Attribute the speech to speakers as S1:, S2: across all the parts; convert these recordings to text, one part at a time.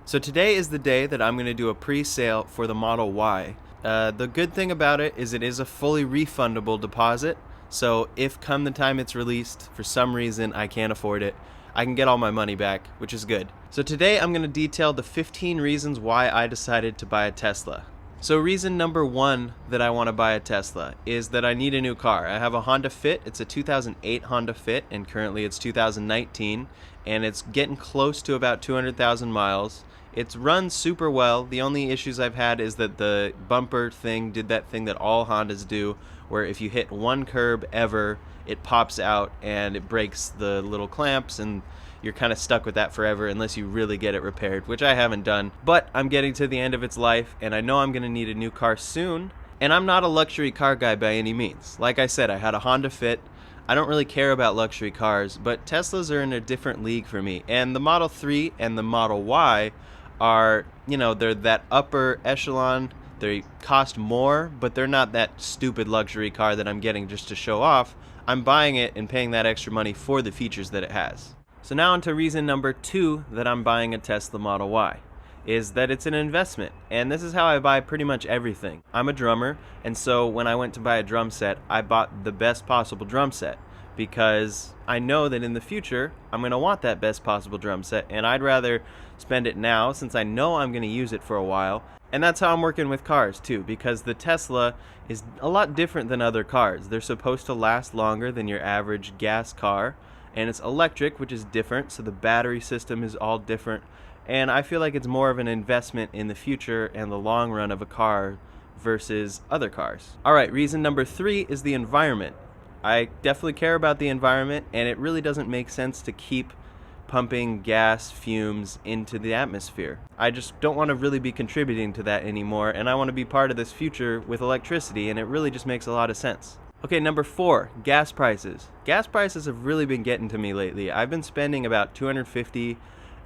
S1: So today is the day that I'm going to do a pre-sale for the Model Y. The good thing about it is a fully refundable deposit. So if come the time it's released, for some reason I can't afford it, I can get all my money back, which is good. So today I'm going to detail the 15 reasons why I decided to buy a Tesla. So reason number one that I want to buy a Tesla is that I need a new car. I have a Honda Fit. It's a 2008 Honda Fit, and currently it's 2019, and it's getting close to about 200,000 miles. It's run super well. The only issues I've had is that the bumper thing did that thing that all Hondas do, where if you hit one curb ever, it pops out and it breaks the little clamps, and you're kind of stuck with that forever unless you really get it repaired, which I haven't done. But I'm getting to the end of its life, and I know I'm going to need a new car soon, and I'm not a luxury car guy by any means. Like I said, I had a Honda Fit. I don't really care about luxury cars, but Teslas are in a different league for me, and the Model 3 and the Model Y are, they're that upper echelon. They cost more, but they're not that stupid luxury car that I'm getting just to show off. I'm buying it and paying that extra money for the features that it has. So now on to reason number two that I'm buying a Tesla Model Y, is that it's an investment. And this is how I buy pretty much everything. I'm a drummer, and so when I went to buy a drum set, I bought the best possible drum set, because I know that in the future I'm going to want that best possible drum set, and I'd rather spend it now since I know I'm going to use it for a while. And that's how I'm working with cars too, because the Tesla is a lot different than other cars. They're supposed to last longer than your average gas car, and it's electric, which is different, so the battery system is all different, and I feel like it's more of an investment in the future and the long run of a car versus other cars. Alright, reason number three is the environment. I definitely care about the environment, and it really doesn't make sense to keep pumping gas fumes into the atmosphere. I just don't want to really be contributing to that anymore, and I want to be part of this future with electricity, and it really just makes a lot of sense. Okay, number four, gas prices. Gas prices have really been getting to me lately. I've been spending about $250,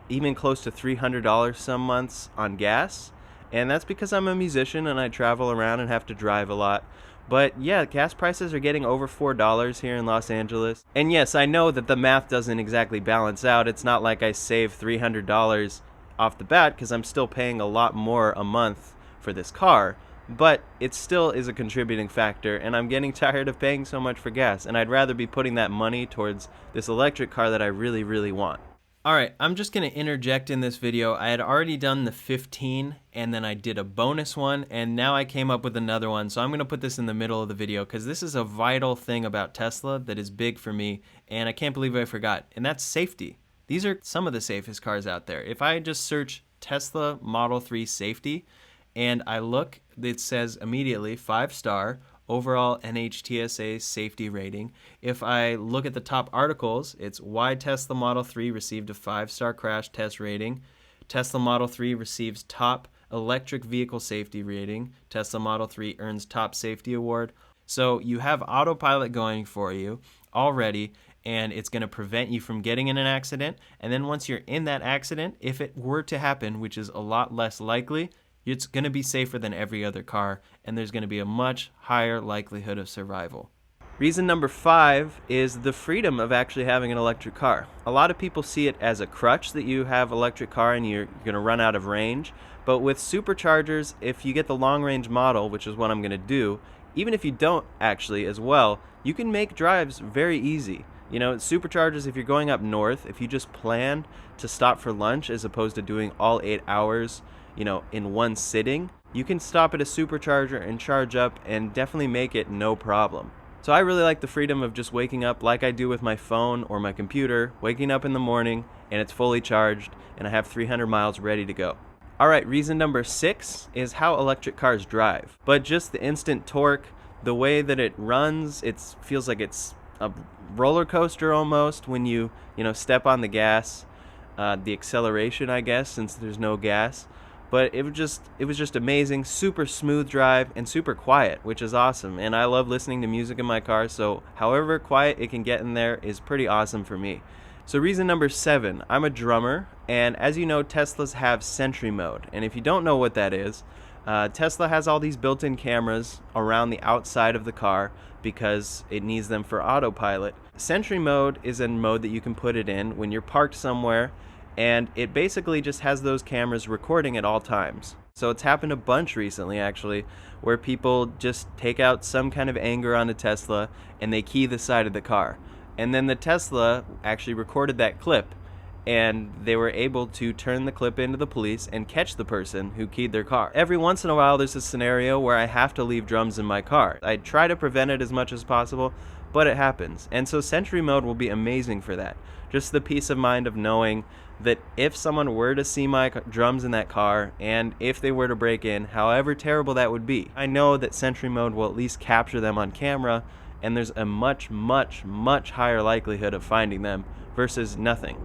S1: even close to $300 some months on gas, and that's because I'm a musician and I travel around and have to drive a lot. But yeah, gas prices are getting over $4 here in Los Angeles. And yes, I know that the math doesn't exactly balance out. It's not like I save $300 off the bat, because I'm still paying a lot more a month for this car. But it still is a contributing factor, and I'm getting tired of paying so much for gas, and I'd rather be putting that money towards this electric car that I really, really want. Alright, I'm just going to interject in this video. I had already done the 15, and then I did a bonus one, and now I came up with another one, so I'm going to put this in the middle of the video, because this is a vital thing about Tesla that is big for me, and I can't believe I forgot, and that's safety. These are some of the safest cars out there. If I just search Tesla Model 3 safety, and I look, it says immediately 5-star overall NHTSA safety rating. If I look at the top articles, it's why Tesla Model 3 received a 5-star crash test rating. Tesla Model 3 receives top electric vehicle safety rating. Tesla Model 3 earns top safety award. So you have Autopilot going for you already, and it's going to prevent you from getting in an accident. And then once you're in that accident, if it were to happen, which is a lot less likely, it's going to be safer than every other car, and there's going to be a much higher likelihood of survival. Reason number five is the freedom of actually having an electric car. A lot of people see it as a crutch that you have electric car and you're going to run out of range, but with superchargers, if you get the long range model, which is what I'm going to do, even if you don't actually as well, you can make drives very easy. Superchargers, if you're going up north, if you just plan to stop for lunch as opposed to doing all 8 hours in one sitting, you can stop at a supercharger and charge up and definitely make it no problem. So I really like the freedom of just waking up like I do with my phone or my computer, waking up in the morning and it's fully charged and I have 300 miles ready to go. Alright, reason number six is how electric cars drive. But just the instant torque, the way that it runs, it feels like it's a roller coaster almost when you step on the gas. The acceleration, I guess, since there's no gas. But it was just amazing, super smooth drive and super quiet, which is awesome. And I love listening to music in my car, so however quiet it can get in there is pretty awesome for me. So reason number seven, I'm a drummer, and as you know, Teslas have Sentry Mode. And if you don't know what that is, Tesla has all these built-in cameras around the outside of the car because it needs them for autopilot. Sentry Mode is a mode that you can put it in when you're parked somewhere and it basically just has those cameras recording at all times. So it's happened a bunch recently, actually, where people just take out some kind of anger on a Tesla and they key the side of the car. And then the Tesla actually recorded that clip, and they were able to turn the clip into the police and catch the person who keyed their car. Every once in a while, there's a scenario where I have to leave drums in my car. I try to prevent it as much as possible, but it happens. And so Sentry Mode will be amazing for that. Just the peace of mind of knowing that if someone were to see my drums in that car, and if they were to break in, however terrible that would be, I know that Sentry Mode will at least capture them on camera, and there's a much, much, much higher likelihood of finding them versus nothing.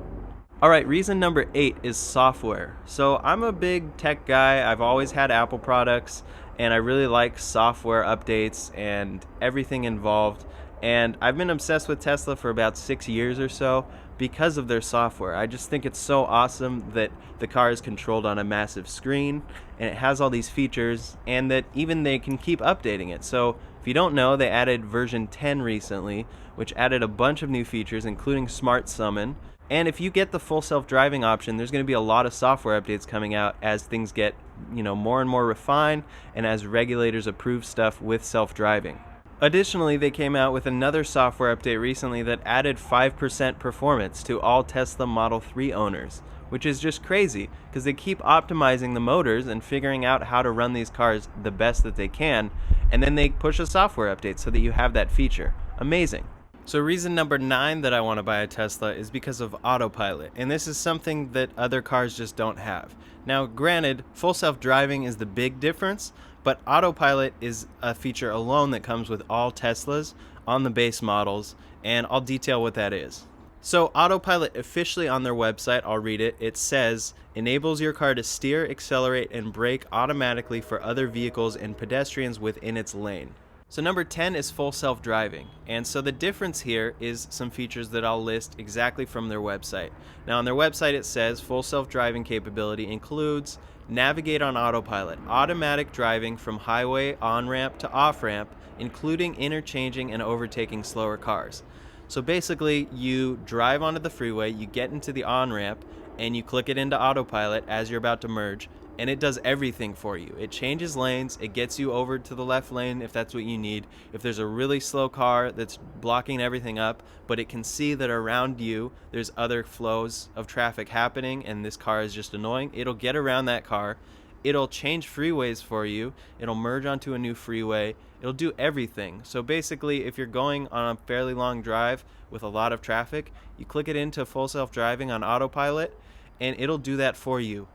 S1: Alright, reason number 8 is software. So I'm a big tech guy. I've always had Apple products, and I really like software updates and everything involved. And I've been obsessed with Tesla for about 6 years or so because of their software. I just think it's so awesome that the car is controlled on a massive screen, and it has all these features, and that even they can keep updating it. So if you don't know, they added version 10 recently, which added a bunch of new features, including Smart Summon. And if you get the full self-driving option, there's going to be a lot of software updates coming out as things get, more and more refined, and as regulators approve stuff with self-driving. Additionally, they came out with another software update recently that added 5% performance to all Tesla Model 3 owners, which is just crazy because they keep optimizing the motors and figuring out how to run these cars the best that they can, and then they push a software update so that you have that feature. Amazing. So reason number 9 that I want to buy a Tesla is because of Autopilot, and this is something that other cars just don't have. Now, granted, full self-driving is the big difference, but Autopilot is a feature alone that comes with all Teslas on the base models, and I'll detail what that is. So Autopilot officially on their website, I'll read it, it says, enables your car to steer, accelerate, and brake automatically for other vehicles and pedestrians within its lane. So number 10 is full self-driving, and so the difference here is some features that I'll list exactly from their website. Now on their website it says full self-driving capability includes navigate on autopilot, automatic driving from highway on-ramp to off-ramp, including interchanging and overtaking slower cars. So basically you drive onto the freeway, you get into the on-ramp, and you click it into autopilot as you're about to merge, and it does everything for you. It changes lanes, it gets you over to the left lane if that's what you need. If there's a really slow car that's blocking everything up, but it can see that around you there's other flows of traffic happening and this car is just annoying, it'll get around that car. It'll change freeways for you, it'll merge onto a new freeway, it'll do everything. So basically, if you're going on a fairly long drive with a lot of traffic, you click it into full self-driving on autopilot, and it'll do that for you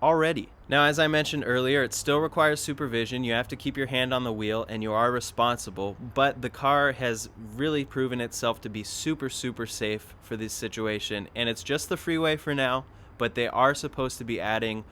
S1: already. Now, as I mentioned earlier, it still requires supervision. You have to keep your hand on the wheel and you are responsible, but the car has really proven itself to be super, super safe for this situation, and it's just the freeway for now, but they are supposed to be adding,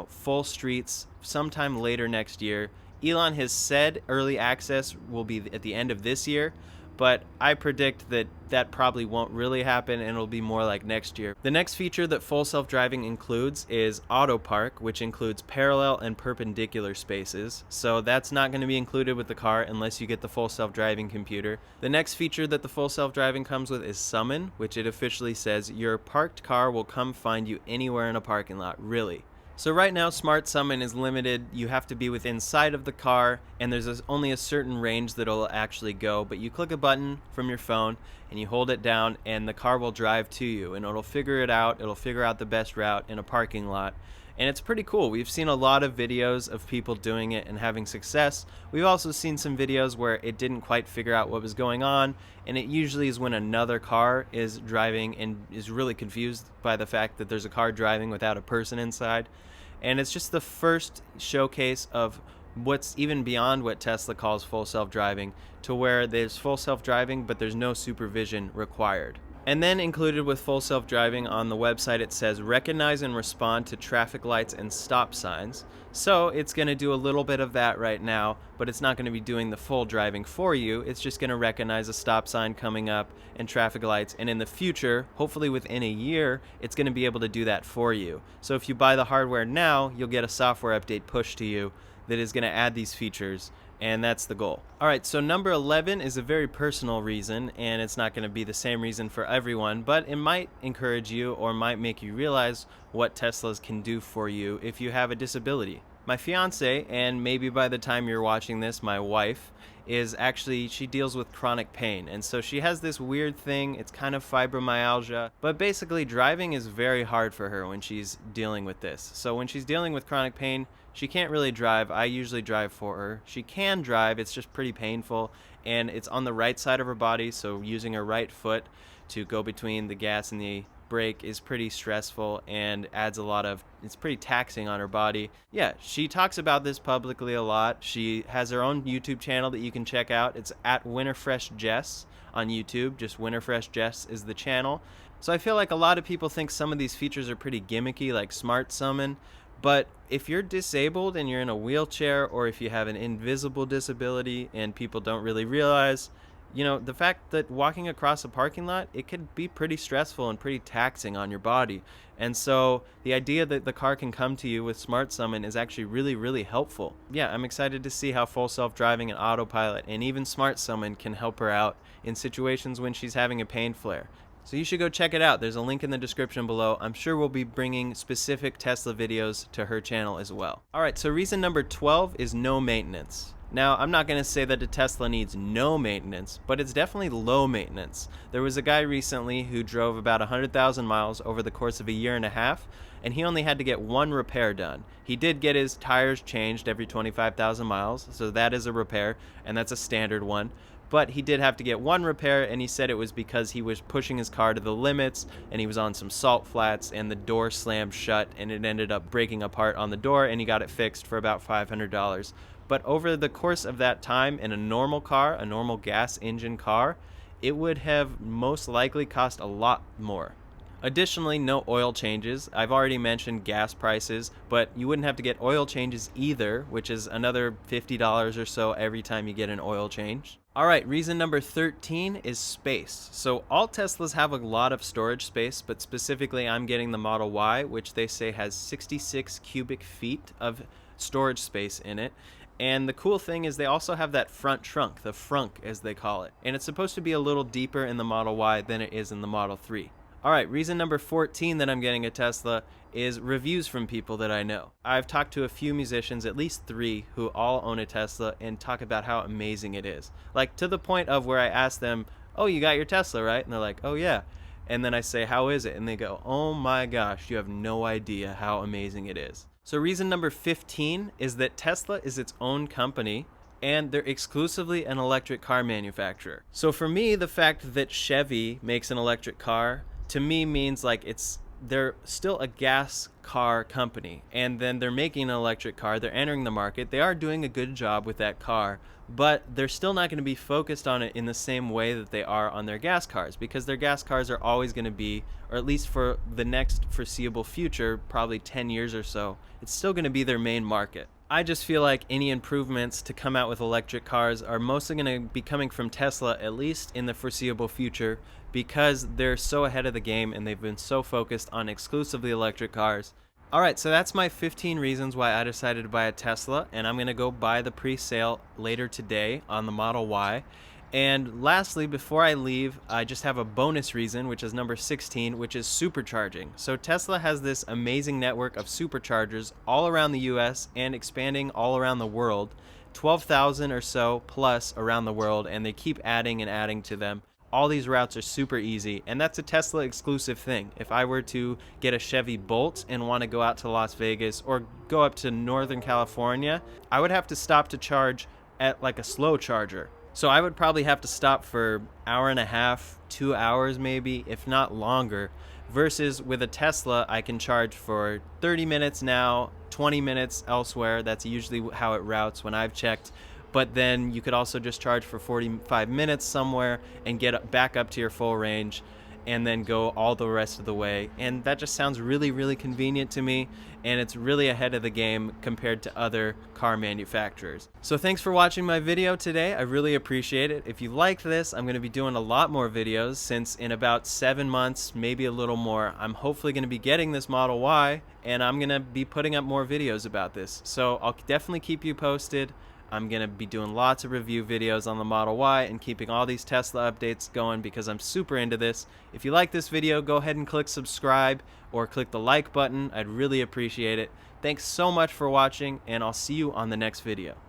S1: full streets sometime later next year. Elon has said early access will be at the end of this year, but I predict that that probably won't really happen and it'll be more like next year. The next feature that full self-driving includes is auto park, which includes parallel and perpendicular spaces. So that's not going to be included with the car unless you get the full self-driving computer. The next feature that the full self-driving comes with is summon, which it officially says your parked car will come find you anywhere in a parking lot, really. So right now, Smart Summon is limited. You have to be within sight of the car, and there's only a certain range that it'll actually go. But you click a button from your phone, and you hold it down, and the car will drive to you, and it'll figure it out. It'll figure out the best route in a parking lot. And it's pretty cool. We've seen a lot of videos of people doing it and having success. We've also seen some videos where it didn't quite figure out what was going on, and it usually is when another car is driving and is really confused by the fact that there's a car driving without a person inside. And it's just the first showcase of what's even beyond what Tesla calls full self-driving, to where there's full self-driving but there's no supervision required. And then included with full self-driving on the website, it says recognize and respond to traffic lights and stop signs. So it's going to do a little bit of that right now, but it's not going to be doing the full driving for you. It's just going to recognize a stop sign coming up and traffic lights. And in the future, hopefully within a year, it's going to be able to do that for you. So if you buy the hardware now, you'll get a software update pushed to you that is going to add these features, and that's the goal. All right, so number 11 is a very personal reason, and it's not going to be the same reason for everyone, but it might encourage you or might make you realize what Teslas can do for you if you have a disability. My fiance, and maybe by the time you're watching this, my wife, she deals with chronic pain. And so she has this weird thing, it's kind of fibromyalgia, but basically driving is very hard for her when she's dealing with this. So when she's dealing with chronic pain, she can't really drive. I usually drive for her. She can drive, it's just pretty painful, and it's on the right side of her body, so using her right foot to go between the gas and the brake is pretty stressful and it's pretty taxing on her body. Yeah, she talks about this publicly a lot. She has her own YouTube channel that you can check out. It's at Winterfresh Jess on YouTube. Just Winterfresh Jess is the channel. So I feel like a lot of people think some of these features are pretty gimmicky, like Smart Summon. But if you're disabled and you're in a wheelchair, or if you have an invisible disability and people don't really realize, the fact that walking across a parking lot, it could be pretty stressful and pretty taxing on your body. And so the idea that the car can come to you with Smart Summon is actually really, really helpful. Yeah, I'm excited to see how full self-driving and autopilot and even Smart Summon can help her out in situations when she's having a pain flare. So you should go check it out. There's a link in the description below. I'm sure we'll be bringing specific Tesla videos to her channel as well. All right, so reason number 12 is no maintenance. Now, I'm not going to say that a Tesla needs no maintenance, but it's definitely low maintenance. There was a guy recently who drove about 100,000 miles over the course of a year and a half, and he only had to get one repair done. He did get his tires changed every 25,000 miles, so that is a repair, and that's a standard one. But he did have to get one repair, and he said it was because he was pushing his car to the limits, and he was on some salt flats, and the door slammed shut, and it ended up breaking apart on the door, and he got it fixed for about $500. But over the course of that time, in a normal car, a normal gas engine car, it would have most likely cost a lot more. Additionally, no oil changes. I've already mentioned gas prices, but you wouldn't have to get oil changes either, which is another $50 or so every time you get an oil change. All right, reason number 13 is space. So all Teslas have a lot of storage space, but specifically I'm getting the Model Y, which they say has 66 cubic feet of storage space in it. And the cool thing is they also have that front trunk, the frunk as they call it. And it's supposed to be a little deeper in the Model Y than it is in the Model 3. All right, reason number 14 that I'm getting a Tesla is reviews from people that I know. I've talked to a few musicians, at least 3, who all own a Tesla and talk about how amazing it is. Like to the point of where I ask them, oh, you got your Tesla, right? And they're like, oh yeah. And then I say, how is it? And they go, oh my gosh, you have no idea how amazing it is. So reason number 15 is that Tesla is its own company and they're exclusively an electric car manufacturer. So for me, the fact that Chevy makes an electric car to me means like they're still a gas car company, and then they're making an electric car, they're entering the market, they are doing a good job with that car, but they're still not going to be focused on it in the same way that they are on their gas cars, because their gas cars are always going to be, or at least for the next foreseeable future, probably 10 years or so, it's still going to be their main market. I just feel like any improvements to come out with electric cars are mostly going to be coming from Tesla, at least in the foreseeable future, because they're so ahead of the game and they've been so focused on exclusively electric cars. Alright, so that's my 15 reasons why I decided to buy a Tesla, and I'm going to go buy the pre-sale later today on the Model Y. And lastly, before I leave, I just have a bonus reason, which is number 16, which is supercharging. So Tesla has this amazing network of superchargers all around the US and expanding all around the world, 12,000 or so plus around the world, and they keep adding and adding to them. All these routes are super easy, and that's a Tesla exclusive thing. If I were to get a Chevy Bolt and want to go out to Las Vegas or go up to Northern California, I would have to stop to charge at like a slow charger. So I would probably have to stop for hour and a half, 2 hours maybe, if not longer, versus with a Tesla, I can charge for 30 minutes now, 20 minutes elsewhere. That's usually how it routes when I've checked. But then you could also just charge for 45 minutes somewhere and get back up to your full range. and then go all the rest of the way. And that just sounds really, really convenient to me, and it's really ahead of the game compared to other car manufacturers. So thanks for watching my video today. I really appreciate it. If you liked this, I'm going to be doing a lot more videos, since in about 7 months, maybe a little more, I'm hopefully going to be getting this Model Y, and I'm going to be putting up more videos about this. So I'll definitely keep you posted. I'm going to be doing lots of review videos on the Model Y and keeping all these Tesla updates going because I'm super into this. If you like this video, go ahead and click subscribe or click the like button. I'd really appreciate it. Thanks so much for watching, and I'll see you on the next video.